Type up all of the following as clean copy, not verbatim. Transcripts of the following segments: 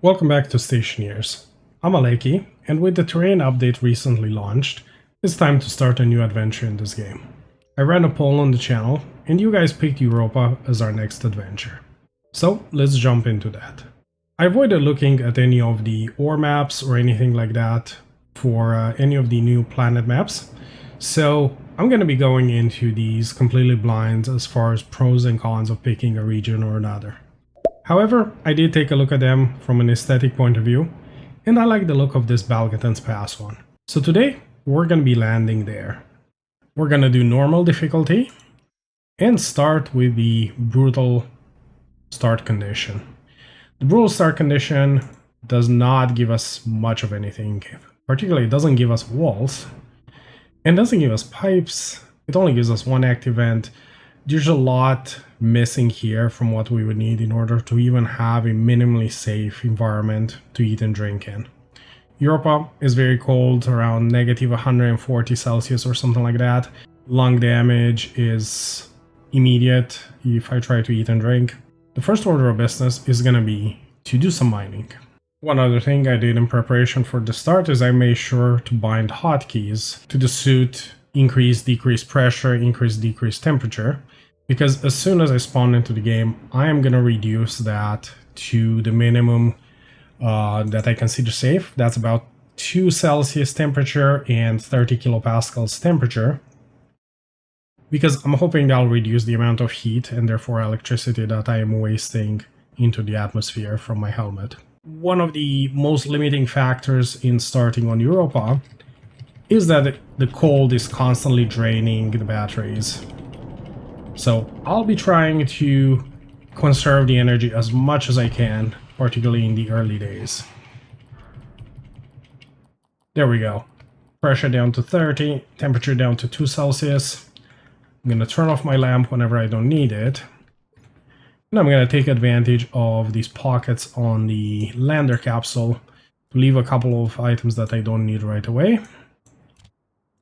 Welcome back to Stationeers. I'm Aleki, and with the terrain update recently launched, it's time to start a new adventure in this game. I ran a poll on the channel, and you guys picked Europa as our next adventure. So let's jump into that. I avoided looking at any of the ore maps or anything like that for any of the new planet maps, so I'm going to be going into these completely blind as far as pros and cons of picking a region or another. However, I did take a look at them from an aesthetic point of view, and I like the look of this Balgatan's Pass one. So today, we're going to be landing there. We're going to do normal difficulty, and start with the brutal start condition. The brutal start condition does not give us much of anything. Particularly, it doesn't give us walls, and doesn't give us pipes. It only gives us one active vent. There's a lot missing here from what we would need in order to even have a minimally safe environment to eat and drink in. Europa is very cold, around negative 140 Celsius or something like that. Lung damage is immediate if I try to eat and drink. The first order of business is going to be to do some mining. One other thing I did in preparation for the start is I made sure to bind hotkeys to the suit, increase, decrease pressure, increase, decrease temperature, because as soon as I spawn into the game, I am going to reduce that to the minimum that I consider safe. That's about 2 Celsius temperature and 30 kilopascals temperature, because I'm hoping that'll reduce the amount of heat and therefore electricity that I am wasting into the atmosphere from my helmet. One of the most limiting factors in starting on Europa is that the cold is constantly draining the batteries. So I'll be trying to conserve the energy as much as I can, particularly in the early days. There we go. Pressure down to 30, temperature down to 2 Celsius. I'm going to turn off my lamp whenever I don't need it. And I'm going to take advantage of these pockets on the lander capsule to leave a couple of items that I don't need right away.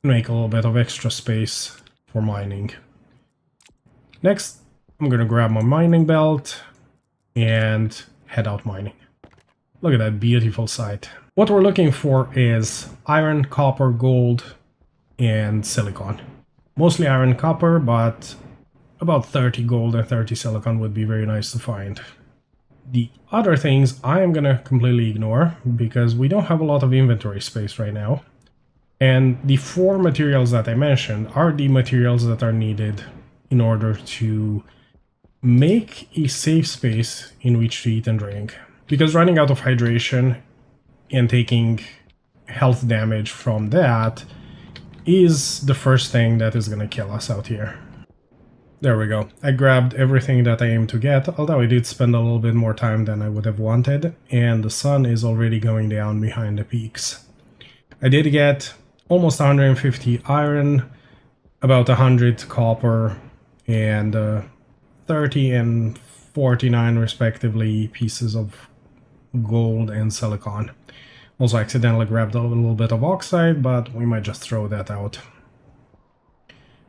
Make a little bit of extra space for mining. Next, I'm going to grab my mining belt and head out mining. Look at that beautiful sight. What we're looking for is iron, copper, gold, and silicon. Mostly iron, copper, but about 30 gold and 30 silicon would be very nice to find. The other things I am going to completely ignore because we don't have a lot of inventory space right now. And the 4 materials that I mentioned are the materials that are needed in order to make a safe space in which to eat and drink. Because running out of hydration and taking health damage from that is the first thing that is going to kill us out here. There we go. I grabbed everything that I aim to get, although I did spend a little bit more time than I would have wanted, and the sun is already going down behind the peaks. I did get almost 150 iron, about 100 copper, and 30 and 49 respectively pieces of gold and silicon. Also accidentally grabbed a little bit of oxide, but we might just throw that out.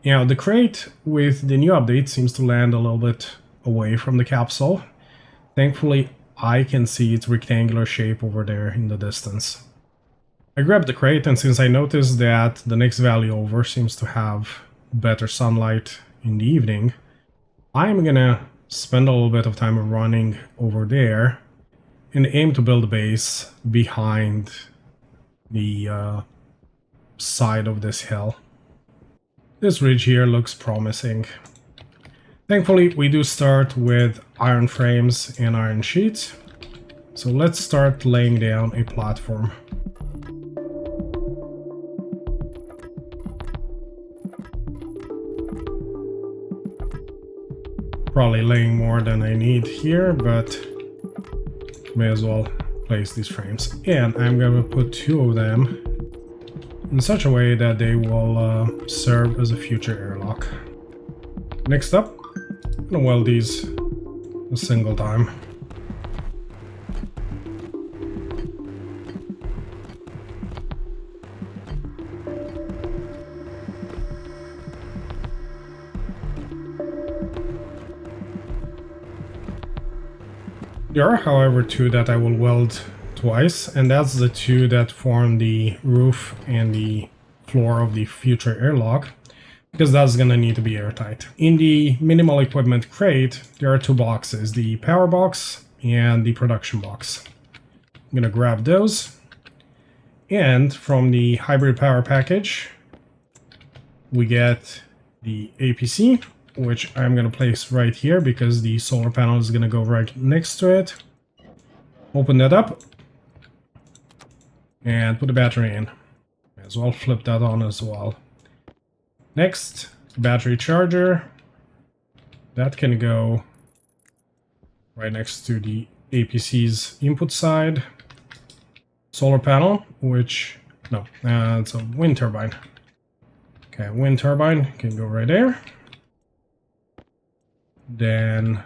Now, the crate with the new update seems to land a little bit away from the capsule. Thankfully, I can see its rectangular shape over there in the distance. I grabbed the crate, and since I noticed that the next valley over seems to have better sunlight in the evening, I'm gonna spend a little bit of time running over there and aim to build a base behind the side of this hill. This ridge here looks promising. Thankfully, we do start with iron frames and iron sheets, so let's start laying down a platform. Probably laying more than I need here, but may as well place these frames. And I'm going to put 2 of them in such a way that they will serve as a future airlock. Next up, I'm going to weld these a single time. There are, however, two that I will weld twice, and that's the two that form the roof and the floor of the future airlock, because that's gonna need to be airtight. In the minimal equipment crate, there are two boxes, the power box and the production box. I'm gonna grab those, and from the hybrid power package, we get the APC, which I'm going to place right here because the solar panel is going to go right next to it. Open that up and put the battery in. As well, flip that on as well. Next, battery charger. That can go right next to the APC's input side. Solar panel, which, no, it's a wind turbine. Okay, wind turbine can go right there. Then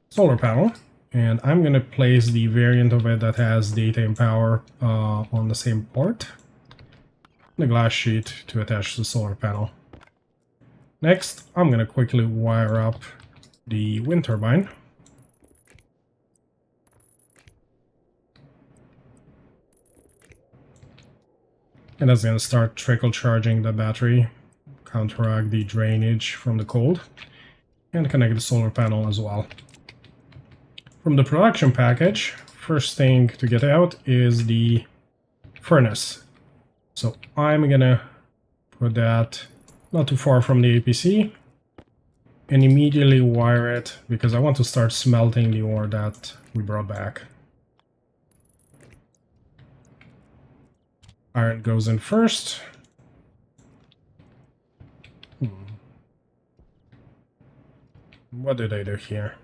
solar panel, and I'm going to place the variant of it that has data and power on the same port. The glass sheet to attach to the solar panel. Next, I'm going to quickly wire up the wind turbine. And that's going to start trickle charging the battery, counteract the drainage from the cold, and connect the solar panel as well. From the production package, first thing to get out is the furnace. So I'm gonna put that not too far from the APC and immediately wire it because I want to start smelting the ore that we brought back. Iron goes in first. What did I do here?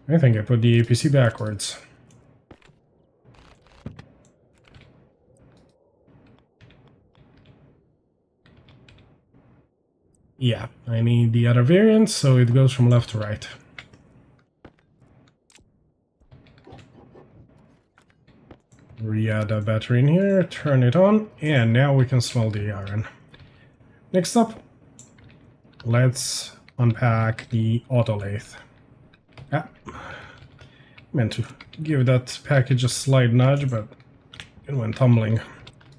I think I put the APC backwards. Yeah, I need the other variant, so it goes from left to right. Re-add that battery in here, turn it on, and now we can smelt the iron. Next up, let's unpack the auto lathe. Meant to give that package a slight nudge, but it went tumbling.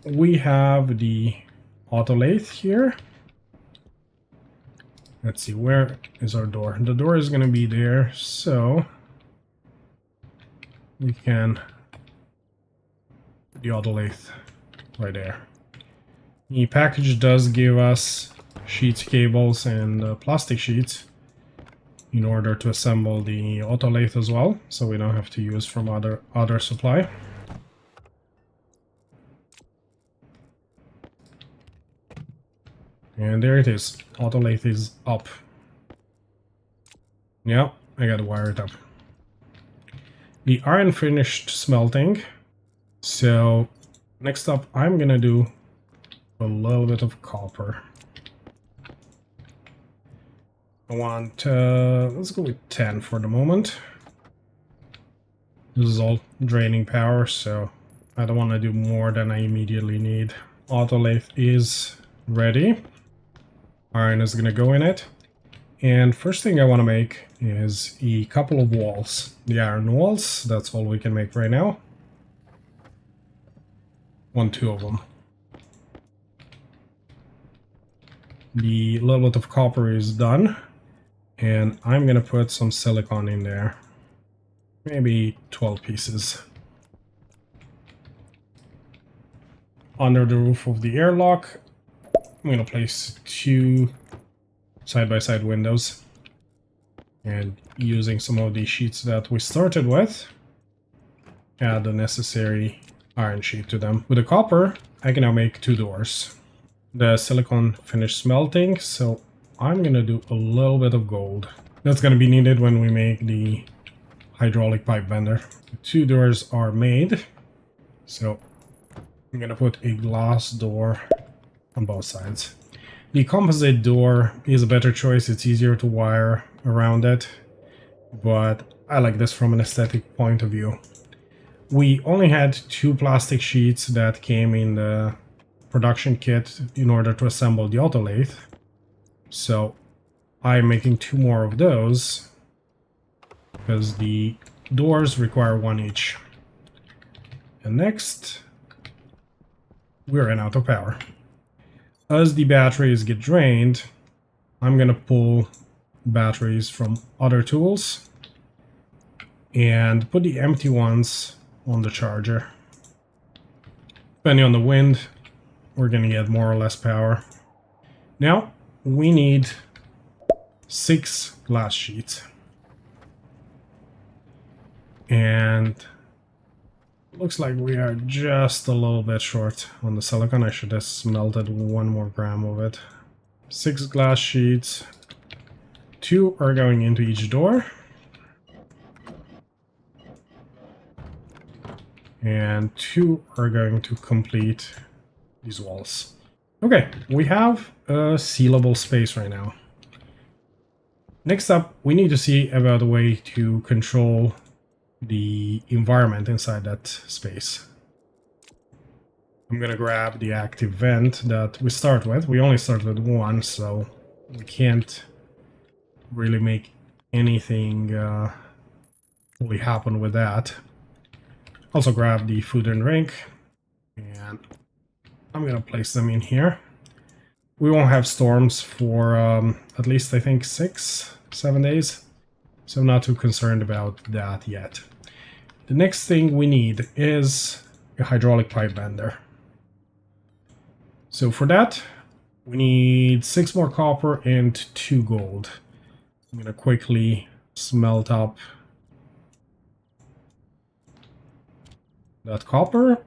We have the auto lathe here. Let's see, where is our door? The door is going to be there, so we can put the auto lathe right there. The package does give us sheets, cables, and plastic sheets in order to assemble the auto lathe as well, so we don't have to use from other supply. And there it is. Auto lathe is up. Yeah, I gotta wire it up. The iron finished smelting, so next up I'm gonna do a little bit of copper. I want, let's go with 10 for the moment. This is all draining power, so I don't want to do more than I immediately need. Auto lathe is ready. Iron is going to go in it. And first thing I want to make is a couple of walls. The iron walls, that's all we can make right now. 2 of them. The little bit of copper is done. And I'm going to put some silicon in there. Maybe 12 pieces. Under the roof of the airlock, I'm going to place 2 side-by-side windows. And using some of the sheets that we started with, add the necessary iron sheet to them. With the copper, I can now make 2 doors. The silicon finished smelting, so I'm going to do a little bit of gold. That's going to be needed when we make the hydraulic pipe bender. The 2 doors are made, so I'm going to put a glass door on both sides. The composite door is a better choice. It's easier to wire around it, but I like this from an aesthetic point of view. We only had 2 plastic sheets that came in the production kit in order to assemble the auto lathe. So I'm making 2 more of those. because the doors require 1 each. And next, we ran out of power. As the batteries get drained, I'm gonna pull batteries from other tools and put the empty ones on the charger. Depending on the wind, we're gonna get more or less power. Now, we need 6 glass sheets. And looks like we are just a little bit short on the silicon. I should have smelted 1 more gram of it. 6 glass sheets. 2 are going into each door. And 2 are going to complete these walls. Okay, we have a sealable space right now. Next up, we need to see about a way to control the environment inside that space. I'm gonna grab the active vent that we start with. We only start with 1, so we can't really make anything fully happen with that. Also grab the food and drink, and I'm gonna place them in here. We won't have storms for at least I think 6-7 days, so I'm not too concerned about that yet. The next thing we need is a hydraulic pipe bender. So for that, we need 6 more copper and 2 gold. I'm gonna quickly smelt up that copper.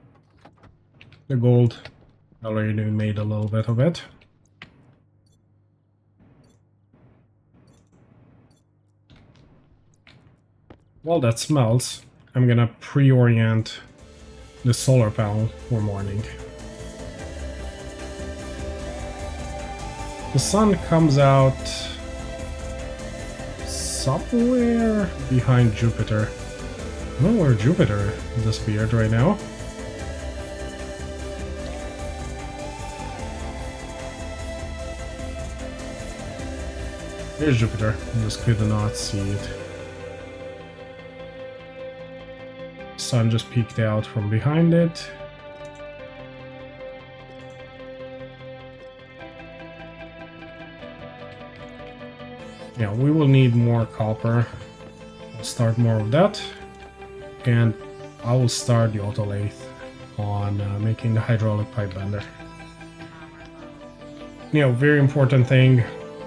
The gold, I already made a little bit of it. While that smelts, I'm gonna pre-orient the solar panel for morning. The sun comes out somewhere behind Jupiter. I don't know where Jupiter disappeared right now. There's Jupiter. I just could not see it. Sun just peeked out from behind it. Yeah, we will need more copper. I'll start more of that. And I will start the auto lathe on making the hydraulic pipe bender. You know, very important thing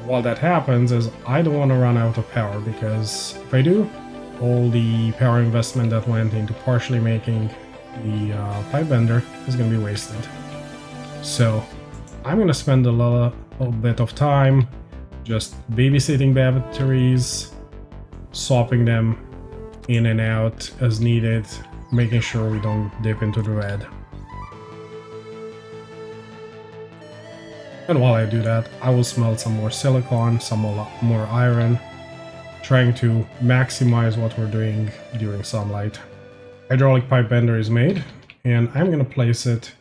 while that happens is I don't want to run out of power, because if I do, all the power investment that went into partially making the pipe bender is going to be wasted. So I'm going to spend a little bit of time just babysitting batteries, swapping them in and out as needed, making sure we don't dip into the red. And while I do that, I will smelt some more silicon, some more iron, trying to maximize what we're doing during sunlight. Hydraulic pipe bender is made, and I'm going to place it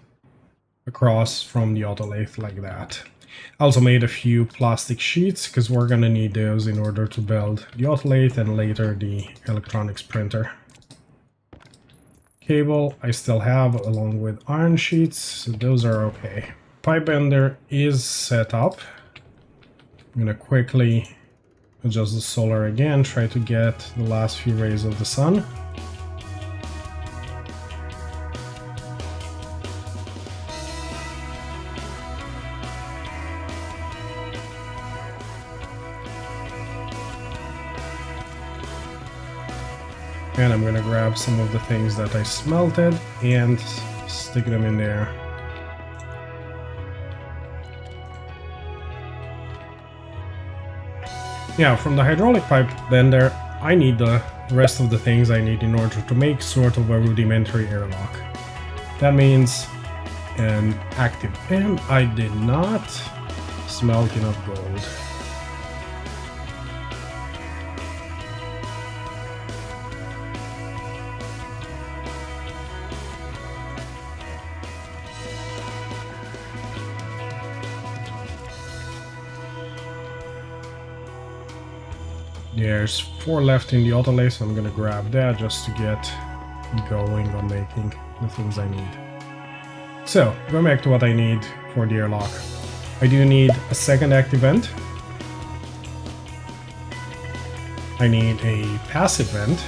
across from the auto lathe like that. I also made a few plastic sheets because we're going to need those in order to build the auto lathe and later the electronics printer. Cable I still have along with iron sheets, so those are okay. Pipe bender is set up. I'm going to quickly adjust the solar again, try to get the last few rays of the sun. And I'm gonna grab some of the things that I smelted and stick them in there. Yeah, from the hydraulic pipe bender, I need the rest of the things I need in order to make sort of a rudimentary airlock. That means an active, and I did not smelt enough gold. There's 4 left in the auto lathe, so I'm gonna grab that just to get going on making the things I need. So, going back to what I need for the airlock. I do need a second active vent. I need a passive vent.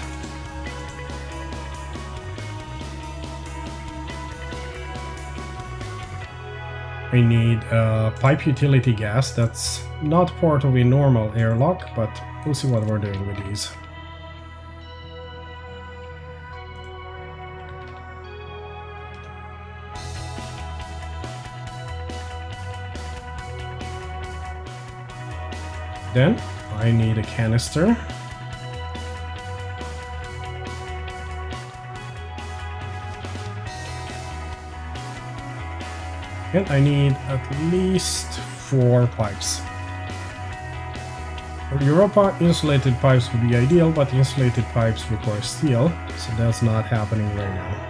I need a pipe utility gas. That's not part of a normal airlock, but we'll see what we're doing with these. Then I need a canister. And I need at least 4 pipes. For Europa, insulated pipes would be ideal, but insulated pipes require steel, so that's not happening right now.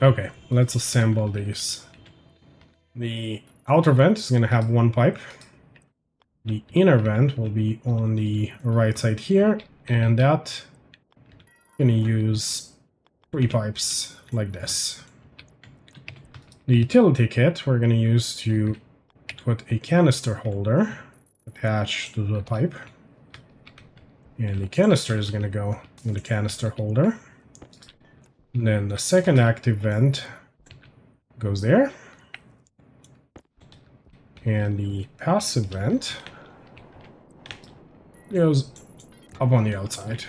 Okay, let's assemble these. The outer vent is going to have 1 pipe. The inner vent will be on the right side here, and that I'm going to use 3 pipes like this. The utility kit we're going to use to put a canister holder attached to the pipe. And the canister is going to go in the canister holder. And then the second active vent goes there. And the passive vent goes up on the outside.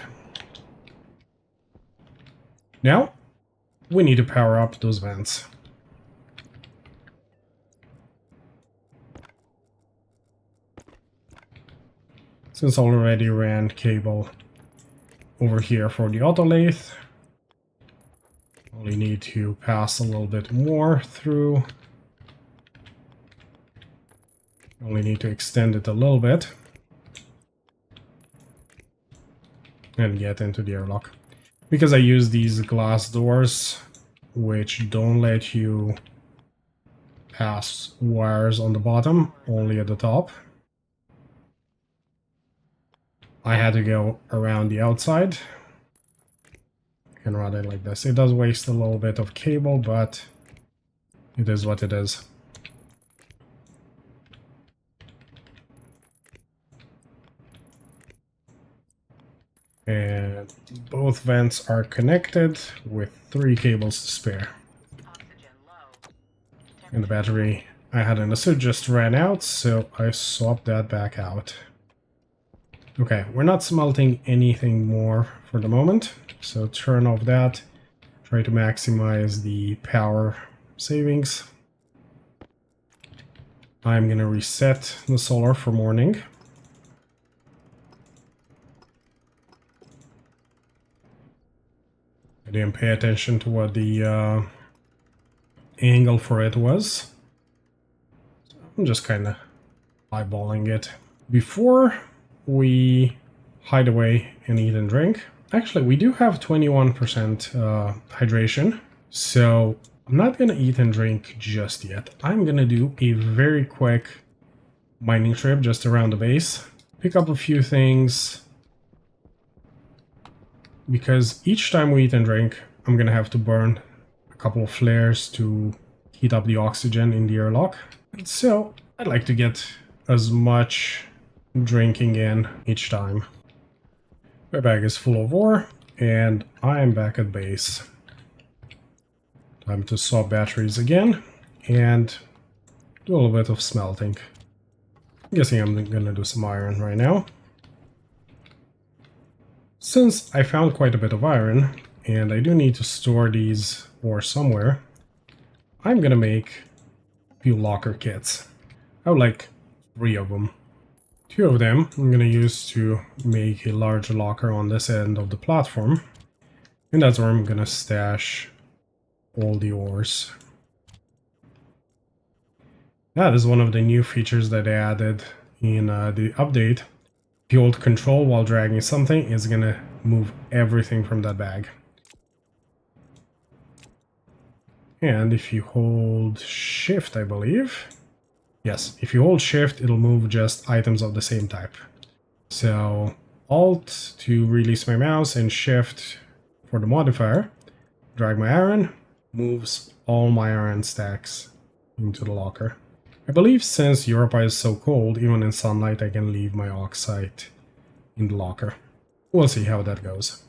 Now, we need to power up those vents. Since I already ran cable over here for the auto lathe, only need to pass a little bit more through. Only need to extend it a little bit and get into the airlock. Because I use these glass doors, which don't let you pass wires on the bottom, only at the top. I had to go around the outside and run it like this. It does waste a little bit of cable, but it is what it is. And both vents are connected with 3 cables to spare. And the battery I had in the suit just ran out, so I swapped that back out. Okay, we're not smelting anything more for the moment, so turn off that. Try to maximize the power savings. I'm gonna reset the solar for morning. I didn't pay attention to what the angle for it was. So I'm just kind of eyeballing it. Before we hide away and eat and drink, actually we do have 21% hydration, so I'm not going to eat and drink just yet. I'm going to do a very quick mining trip just around the base, pick up a few things, because each time we eat and drink, I'm going to have to burn a couple of flares to heat up the oxygen in the airlock. And so I'd like to get as much drinking in each time. My bag is full of ore, and I'm back at base. Time to swap batteries again, and do a little bit of smelting. I'm guessing I'm gonna do some iron right now. Since I found quite a bit of iron, and I do need to store these ore somewhere, I'm gonna make a few locker kits. I would like 3 of them. 2 of them I'm going to use to make a large locker on this end of the platform. And that's where I'm going to stash all the ores. That is one of the new features that I added in the update. If you hold control while dragging something, it's going to move everything from that bag. And if you hold shift, I believe. Yes, if you hold shift, it'll move just items of the same type. So Alt to release my mouse and shift for the modifier. Drag my iron, moves all my iron stacks into the locker. I believe since Europa is so cold, even in sunlight, I can leave my oxide in the locker. We'll see how that goes.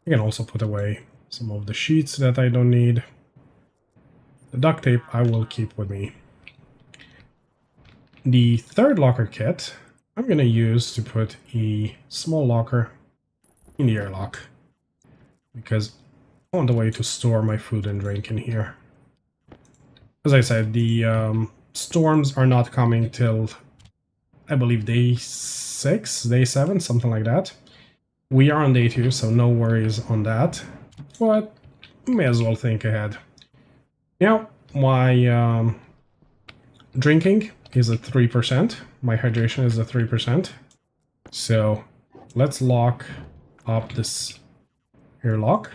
I can also put away some of the sheets that I don't need. The duct tape I will keep with me. The third locker kit I'm going to use to put a small locker in the airlock, because I want a way to store my food and drink in here. As I said, the storms are not coming till, I believe, day 6, day 7, something like that. We are on day 2, so no worries on that, but may as well think ahead. Now, my drinking is at 3%. My hydration is at 3%. So let's lock up this airlock.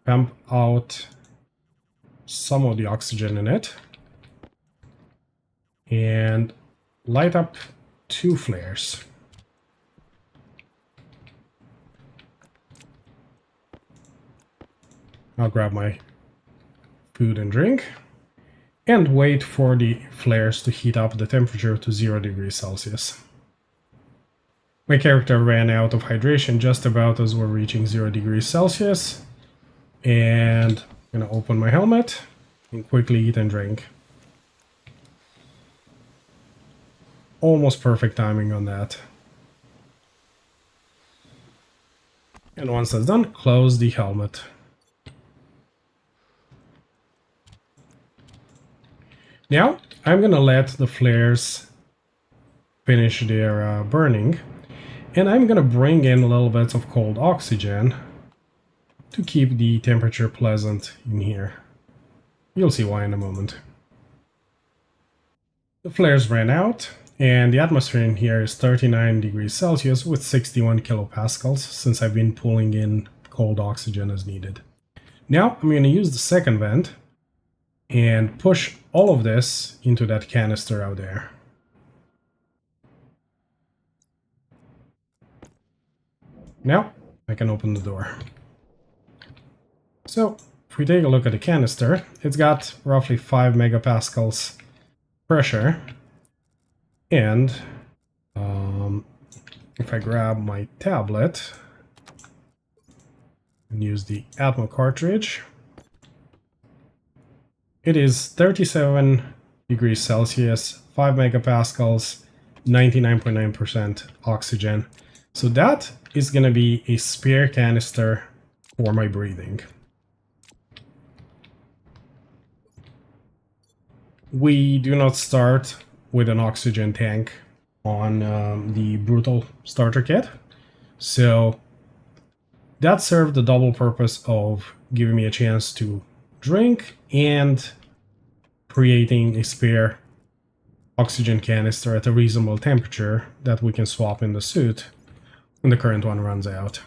Pump out some of the oxygen in it. And light up 2 flares. I'll grab my food and drink. And wait for the flares to heat up the temperature to 0 degrees Celsius. My character ran out of hydration just about as we're reaching 0 degrees Celsius. And I'm gonna open my helmet and quickly eat and drink. Almost perfect timing on that. And once that's done, close the helmet. Now, I'm gonna let the flares finish their burning, and I'm gonna bring in a little bit of cold oxygen to keep the temperature pleasant in here. You'll see why in a moment. The flares ran out, and the atmosphere in here is 39 degrees Celsius with 61 kilopascals, since I've been pulling in cold oxygen as needed. Now, I'm gonna use the second vent and push all of this into that canister out there. Now I can open the door. So if we take a look at the canister, it's got roughly 5 megapascals pressure, and if I grab my tablet and use the Atmo cartridge, it is 37 degrees Celsius, 5 megapascals, 99.9% oxygen. So that is going to be a spare canister for my breathing. We do not start with an oxygen tank on the Brutal starter kit. So that served the double purpose of giving me a chance to drink and creating a spare oxygen canister at a reasonable temperature that we can swap in the suit when the current one runs out.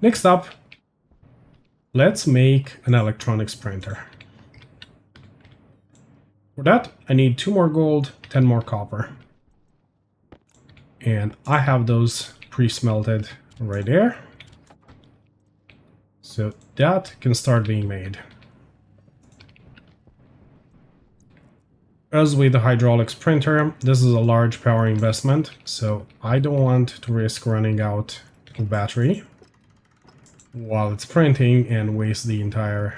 Next up, let's make an electronics printer. For that, I need 2 more gold, 10 more copper. And I have those pre-smelted right there. So that can start being made. As with the hydraulics printer, this is a large power investment, so I don't want to risk running out of battery while it's printing and waste the entire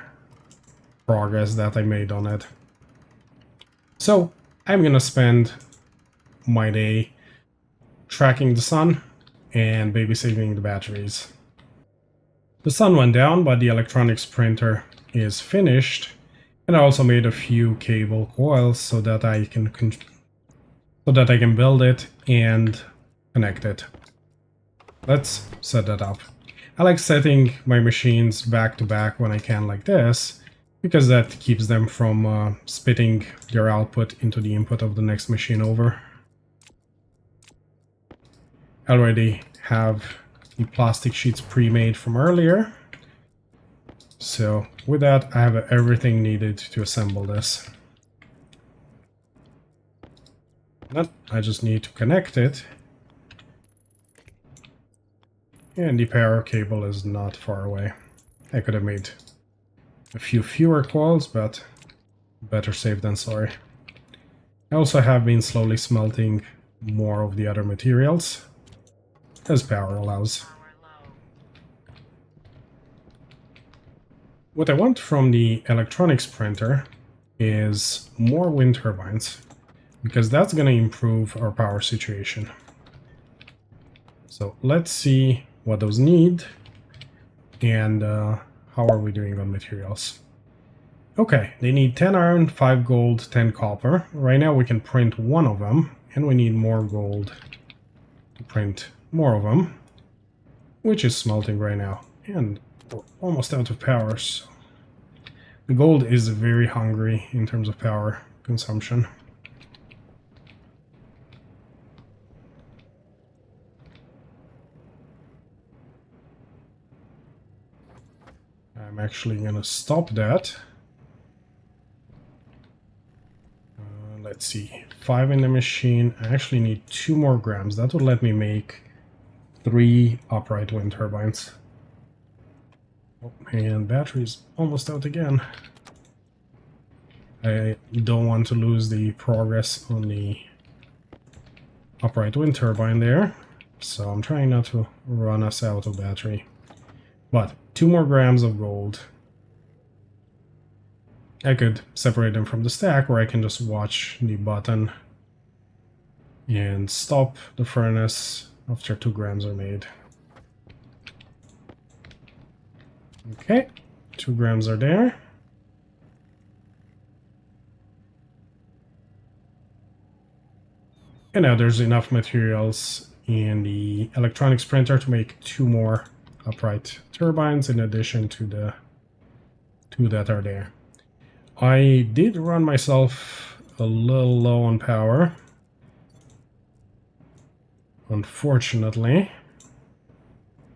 progress that I made on it. So I'm gonna spend my day tracking the sun and babysitting the batteries. The sun went down, but the electronics printer is finished, and I also made a few cable coils so that I can build it and connect it. Let's set that up. I like setting my machines back to back when I can like this, because that keeps them from spitting their output into the input of the next machine over. I already have the plastic sheets pre-made from earlier, So with that, I have everything needed to assemble this. I just need to connect it. And the power cable is not far away. I could have made a few fewer coils, but better safe than sorry. I also have been slowly smelting more of the other materials, as power allows. What I want from the electronics printer is more wind turbines, because that's going to improve our power situation. So let's see what those need, and how are we doing on materials. Okay, they need 10 iron, 5 gold, 10 copper. Right now we can print one of them, and we need more gold to print more of them, which is smelting right now. And we're almost out of power, so the gold is very hungry in terms of power consumption. I'm actually going to stop that. Let's see, 5 in the machine. I actually need 2 more grams. That would let me make 3 upright wind turbines. Oh, and battery's almost out again. I don't want to lose the progress on the upright wind turbine there, so I'm trying not to run us out of battery. But 2 more grams of gold. I could separate them from the stack, or I can just watch the button and stop the furnace after 2 grams are made. Okay, 2 grams are there. And now there's enough materials in the electronics printer to make 2 more upright turbines in addition to the 2 that are there. I did run myself a little low on power, unfortunately,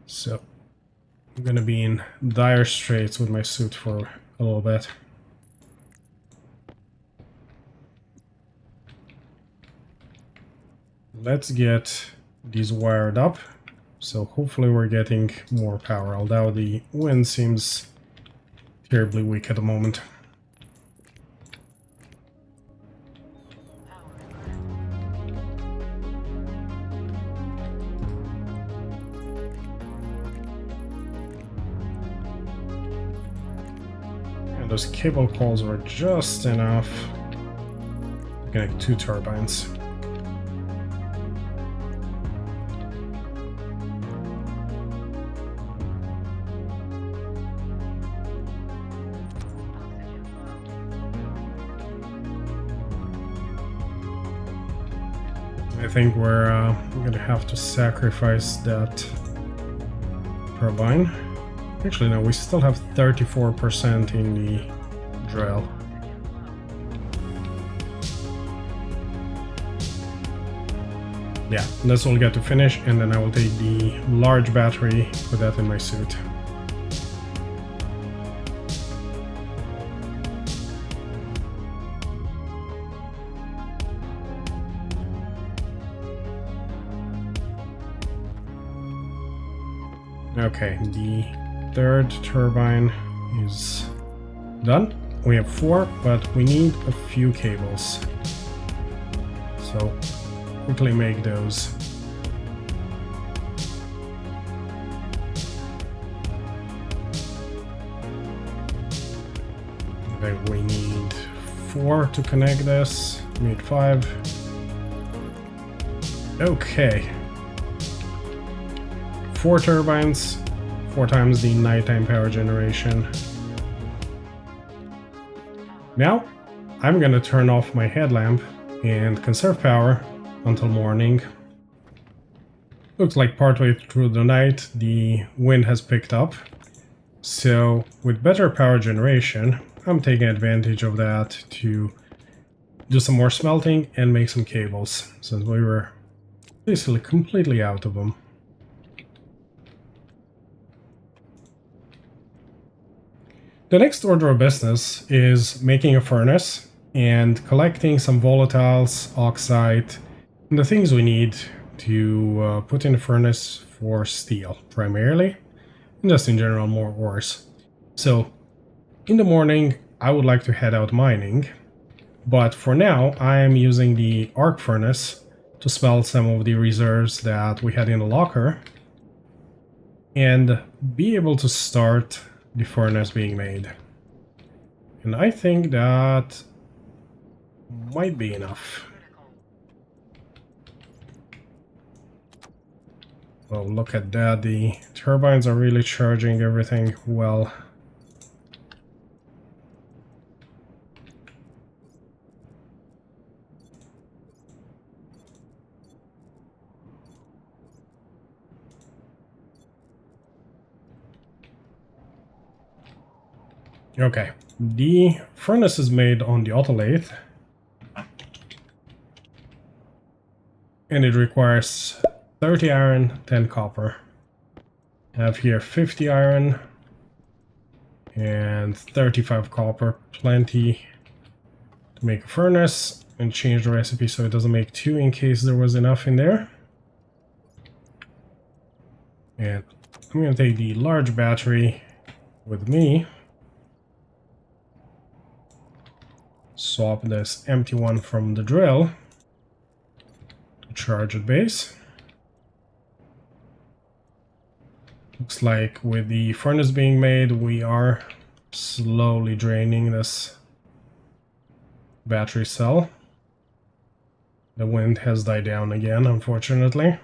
so I'm gonna be in dire straits with my suit for a little bit. Let's get these wired up, so hopefully we're getting more power, although the wind seems terribly weak at the moment. And those cable coils were just enough to connect 2 turbines. I think we're gonna have to sacrifice that turbine. Actually, no, we still have 34% in the drill. Yeah, this will get to finish, and then I will take the large battery, put that in my suit. Okay, the 3rd turbine is done. We have 4, but we need a few cables. So, quickly make those. Okay, we need 4 to connect this. We need 5. Okay. 4 turbines, 4 times the nighttime power generation. Now, I'm gonna turn off my headlamp and conserve power until morning. Looks like partway through the night the wind has picked up, so with better power generation, I'm taking advantage of that to do some more smelting and make some cables, since we were basically completely out of them. The next order of business is making a furnace and collecting some volatiles, oxide, and the things we need to put in the furnace for steel, primarily, and just in general more ores. So, in the morning, I would like to head out mining, but for now, I am using the arc furnace to smelt some of the reserves that we had in the locker and be able to start the furnace being made. And I think that might be enough. Oh, look at that. The turbines are really charging everything well. Okay, the furnace is made on the auto lathe, and it requires 30 iron, 10 copper. I have here 50 iron and 35 copper, plenty to make a furnace, and change the recipe so it doesn't make two in case there was enough in there. And I'm going to take the large battery with me. Swap this empty one from the drill to charge at base. Looks like with the furnace being made, we are slowly draining this battery cell. The wind has died down again, unfortunately.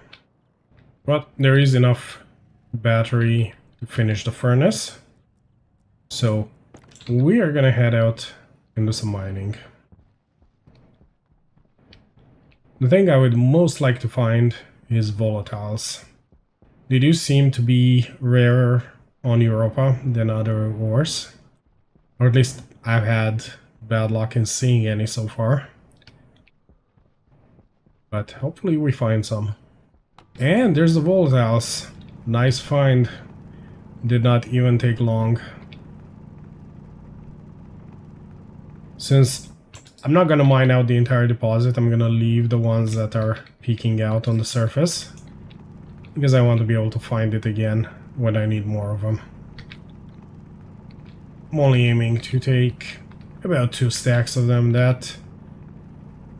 But there is enough battery to finish the furnace. So we are gonna head out and do some mining. The thing I would most like to find is volatiles. They do seem to be rarer on Europa than other ores. Or at least I've had bad luck in seeing any so far. But hopefully we find some. And there's the volatiles. Nice find. Did not even take long. Since I'm not going to mine out the entire deposit, I'm going to leave the ones that are peeking out on the surface. Because I want to be able to find it again when I need more of them. I'm only aiming to take about 2 stacks of them. That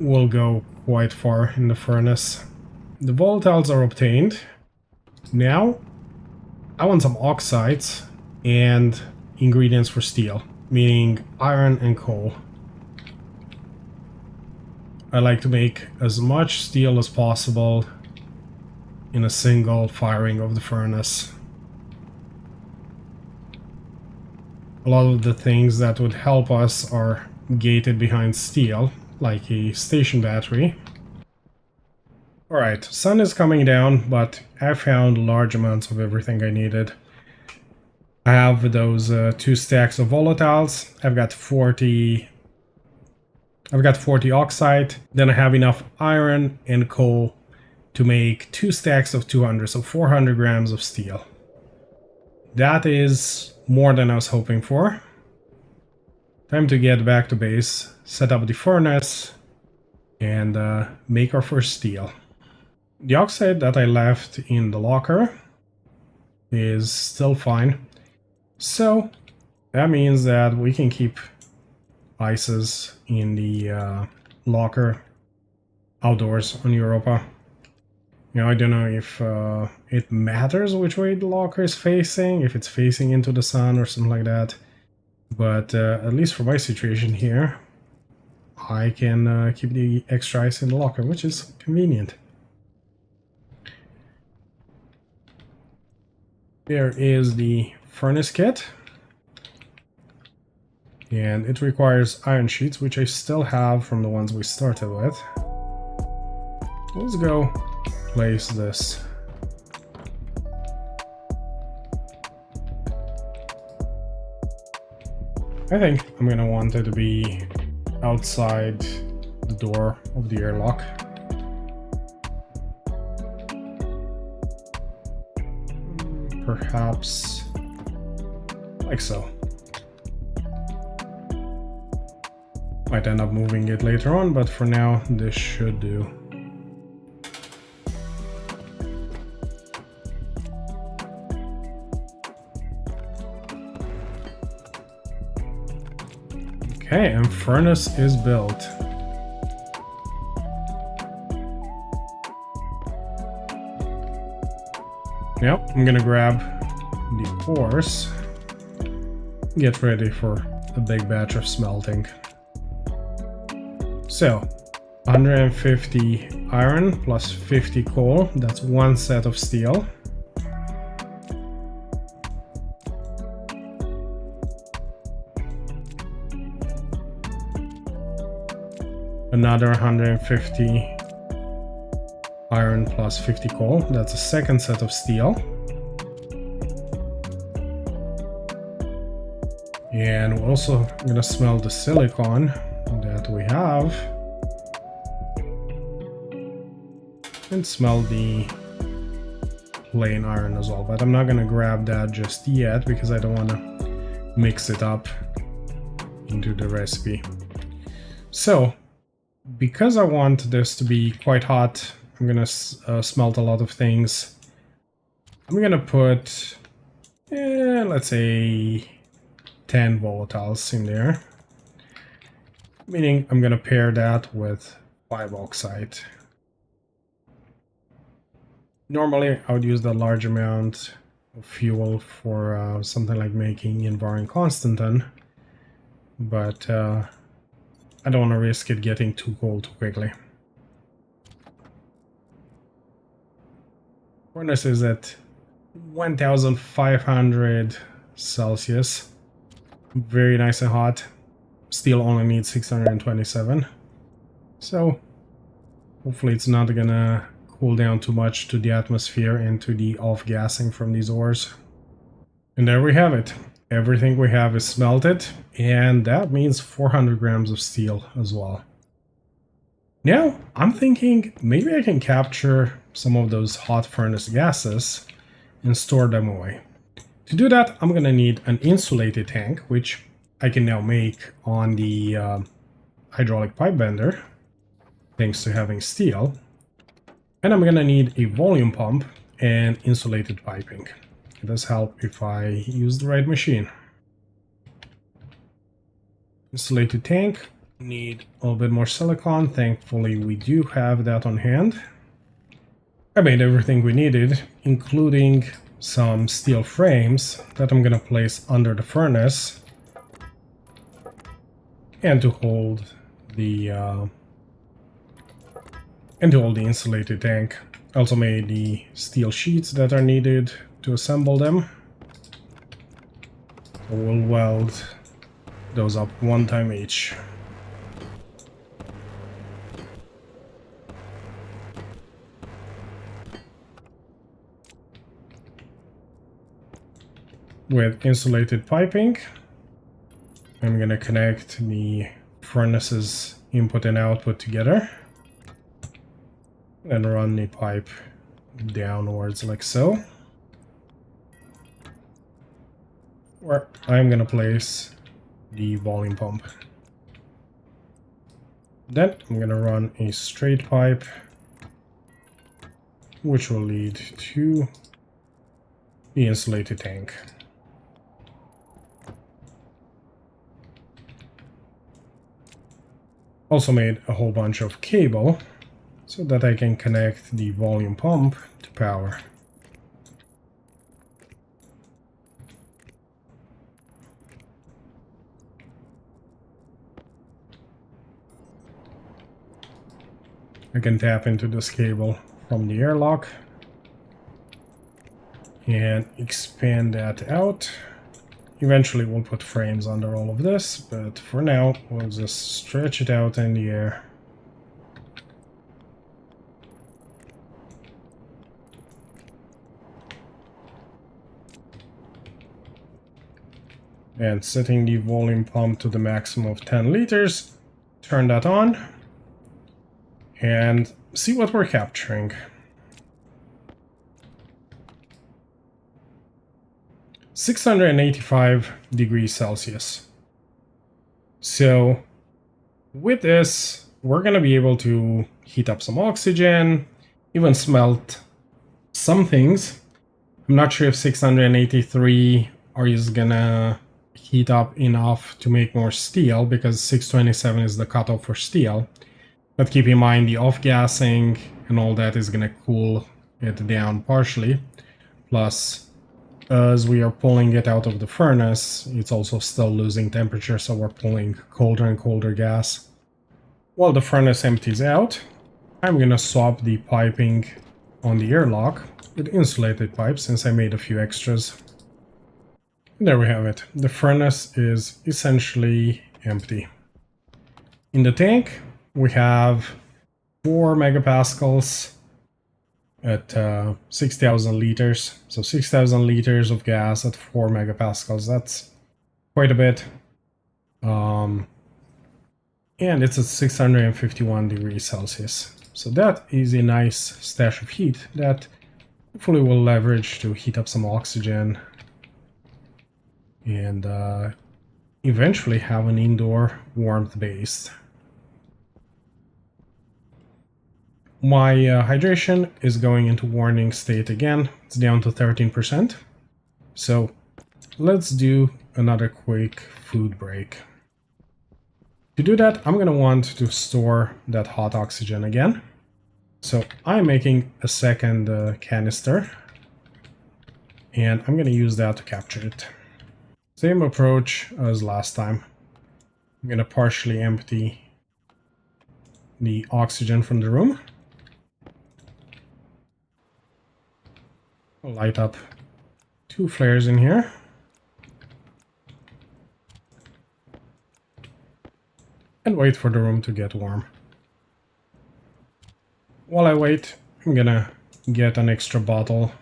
will go quite far in the furnace. The volatiles are obtained. Now, I want some oxides and ingredients for steel, meaning iron and coal. I like to make as much steel as possible in a single firing of the furnace. A lot of the things that would help us are gated behind steel, like a station battery. Alright, sun is coming down, but I found large amounts of everything I needed. I have those 2 stacks of volatiles. I've got 40 oxide. Then I have enough iron and coal to make 2 stacks of 200, so 400 grams of steel. That is more than I was hoping for. Time to get back to base, set up the furnace, and make our first steel. The oxide that I left in the locker is still fine. So that means that we can keep ices in the locker outdoors on Europa. Now, I don't know if it matters which way the locker is facing, if it's facing into the sun or something like that. But at least for my situation here, I can keep the extra ice in the locker, which is convenient. There is the furnace kit. And it requires iron sheets, which I still have from the ones we started with. Let's go place this. I think I'm gonna want it to be outside the door of the airlock. Perhaps like so. Might end up moving it later on, but for now, this should do. Okay, and furnace is built. Yep, I'm gonna grab the ores. Get ready for a big batch of smelting. So, 150 iron plus 50 coal, that's one set of steel. Another 150 iron plus 50 coal, that's a second set of steel. And we're also gonna smelt the silicon that we have. And smelt the plain iron as well, but I'm not gonna grab that just yet because I don't wanna mix it up into the recipe. So, because I want this to be quite hot, I'm gonna smelt a lot of things. I'm gonna put, let's say, 10 volatiles in there. Meaning I'm gonna pair that with 5 oxide. Normally I would use the large amount of fuel for something like making Invarin Constantan, but I don't want to risk it getting too cold too quickly. Furnace is at 1500 Celsius. Very nice and hot. Steel only needs 627. So hopefully it's not gonna cool down too much to the atmosphere and to the off-gassing from these ores. And there we have it. Everything we have is smelted, and that means 400 grams of steel as well. Now, I'm thinking maybe I can capture some of those hot furnace gases and store them away. To do that, I'm gonna need an insulated tank, which I can now make on the hydraulic pipe bender, thanks to having steel. And I'm gonna need a volume pump and insulated piping. It does help if I use the right machine. Insulated tank, need a little bit more silicon. Thankfully, we do have that on hand. I made everything we needed, including some steel frames that I'm gonna place under the furnace and to hold the insulated tank. I also made the steel sheets that are needed to assemble them. So we'll weld those up one time each. With insulated piping, I'm gonna connect the furnace's input and output together and run the pipe downwards like so. Where I'm gonna place the volume pump. Then I'm gonna run a straight pipe, which will lead to the insulated tank. Also made a whole bunch of cable so that I can connect the volume pump to power. I can tap into this cable from the airlock and expand that out. Eventually we'll put frames under all of this, but for now we'll just stretch it out in the air. And setting the volume pump to the maximum of 10 liters, turn that on and see what we're capturing. (685 degrees Celsius. So With this, we're going to be able to heat up some oxygen, even smelt some things. I'm not sure if 683 is gonna heat up enough to make more steel, because 627 is the cutoff for steel. But keep in mind the off-gassing and all that is gonna cool it down partially. Plus, as we are pulling it out of the furnace, it's also still losing temperature, so we're pulling colder and colder gas. While the furnace empties out, I'm gonna swap the piping on the airlock with insulated pipes, since I made a few extras. And there we have it. The furnace is essentially empty. In the tank, we have 4 megapascals at 6,000 liters. So 6,000 liters of gas at 4 megapascals. That's quite a bit. And it's at 651 degrees Celsius. So that is a nice stash of heat that hopefully we'll leverage to heat up some oxygen and eventually have an indoor warmth base. My hydration is going into warning state again. It's down to 13%. So let's do another quick food break. To do that, I'm going to want to store that hot oxygen again. So I'm making a second canister, and I'm going to use that to capture it. Same approach as last time. I'm going to partially empty the oxygen from the room. I'll light up 2 flares in here. And wait for the room to get warm. While I wait, I'm gonna get an extra bottle,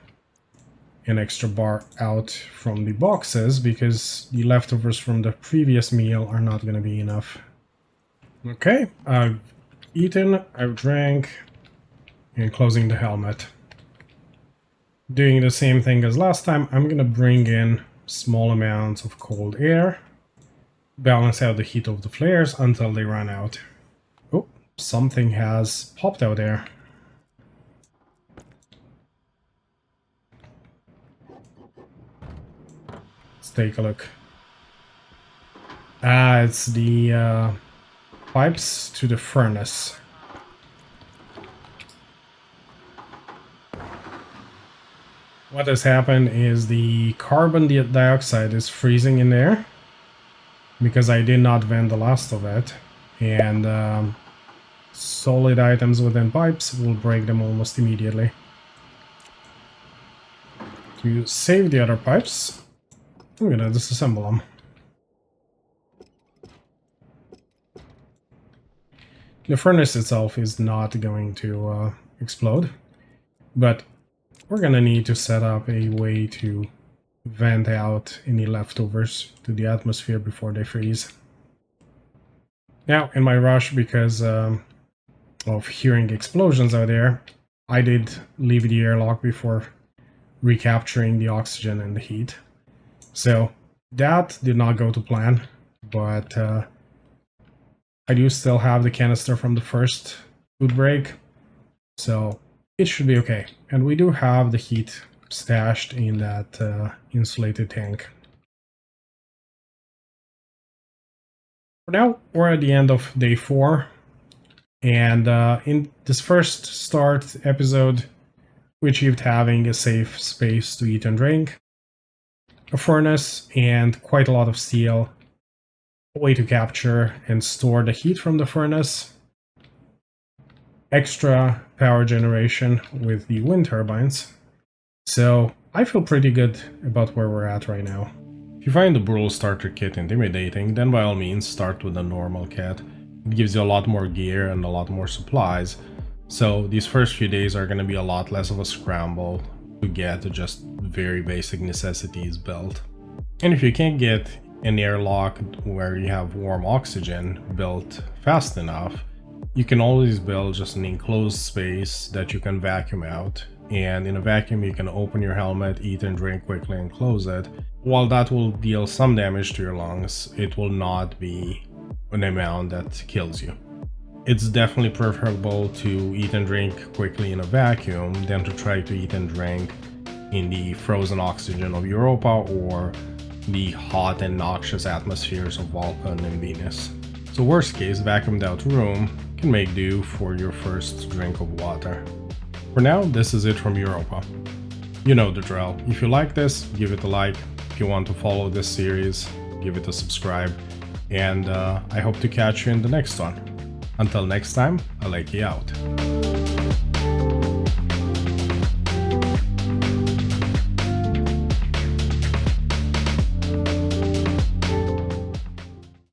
an extra bar out from the boxes, because the leftovers from the previous meal are not gonna be enough. Okay, I've eaten, I've drank, and closing the helmet. Doing the same thing as last time, I'm gonna bring in small amounts of cold air, balance out the heat of the flares until they run out. Oh, something has popped out there. Let's take a look. It's the pipes to the furnace. What has happened is the carbon dioxide is freezing in there, because I did not vent the last of it, and solid items within pipes will break them almost immediately. To save the other pipes, I'm gonna disassemble them. The furnace itself is not going to explode, but we're gonna need to set up a way to vent out any leftovers to the atmosphere before they freeze. Now, in my rush, because of hearing explosions out there, I did leave the airlock before recapturing the oxygen and the heat. So that did not go to plan, but I do still have the canister from the first food break, so it should be okay. And we do have the heat stashed in that insulated tank. For now, we're at the end of day 4, and in this first start episode, we achieved having a safe space to eat and drink, a furnace, and quite a lot of steel, a way to capture and store the heat from the furnace, extra power generation with the wind turbines. So I feel pretty good about where we're at right now. If you find the Brutal Starter Kit intimidating, then by all means start with a normal kit. It gives you a lot more gear and a lot more supplies, so these first few days are going to be a lot less of a scramble to get just very basic necessities built. And if you can't get an airlock where you have warm oxygen built fast enough, you can always build just an enclosed space that you can vacuum out. And in a vacuum, you can open your helmet, eat and drink quickly, and close it. While that will deal some damage to your lungs, it will not be an amount that kills you. It's definitely preferable to eat and drink quickly in a vacuum than to try to eat and drink in the frozen oxygen of Europa or the hot and noxious atmospheres of Vulcan and Venus. So worst case, vacuumed out room can make do for your first drink of water. For now, this is it from Europa. You know the drill. If you like this, give it a like. If you want to follow this series, give it a subscribe. And I hope to catch you in the next one. Until next time, I'll let you out.